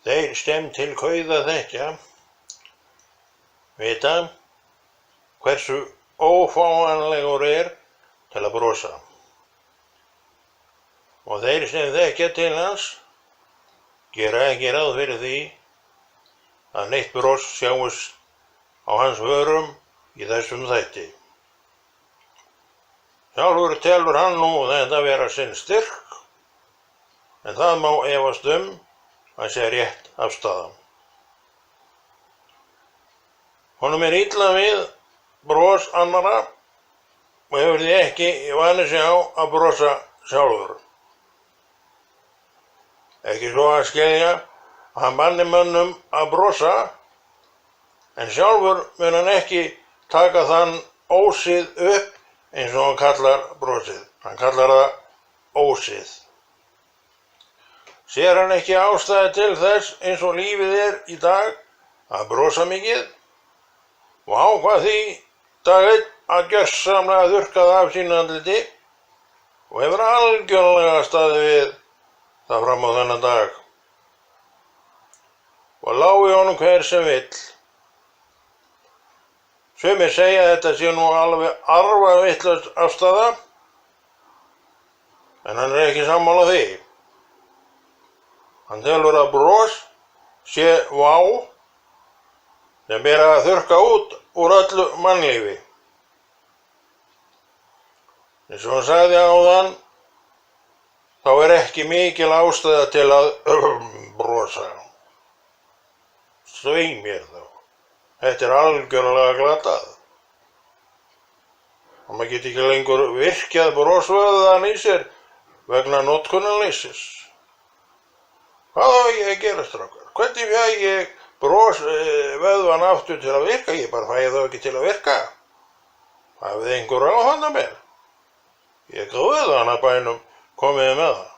Þeir stem til kauða þekkja, vita hversu ófáanlegur til að brosa. Og þeir sem þekkja til hans gera ekki ráð fyrir því að neitt bros sjáist á hans vörum í þessum þætti. Sjálfur telur hann nú þetta vera sinn styrk, en það má efast að sé rétt afstaða. Honum illa við bros annarra og hefur því ekki vanið sig á að brosa sjálfur. Ekki svo að skilja að hann banni mönnum að brosa, en sjálfur mun hann ekki taka þann ósið upp eins og hann kallar brosið. Hann kallar það ósið. Sér hann ekki ástæðu til þess eins og lífið í dag að brosa mikið og ákvað því dag einn að gjörsamlega þurrka það af sínu andliti og hefur algjörlega staðið við það fram á þennan dag. Og lá í honum hver sem vill. Sumir segja að þetta sé nú alveg arfavitlaus afstaða, en hann ekki sammála því. Hann telur að bros sé vá sem ber að þurrka út úr öllu mannlífi. Eins og hann sagði áðan, þá ekki mikil ástæða til að brosa. Svei mér þá. Þetta algjörlega glatað. Og maður geti ekki lengur virkjað brosvöðvan í sér vegna notkunarleysis. Hvað á ég að gera, strákar? Hvernig fæ ég brosvöðvan aftur til að virka? Ég bara fæ þá ekki til að virka. Hafið einhver ráð handa mér? Ég gáði það hana bænum, komiði með það.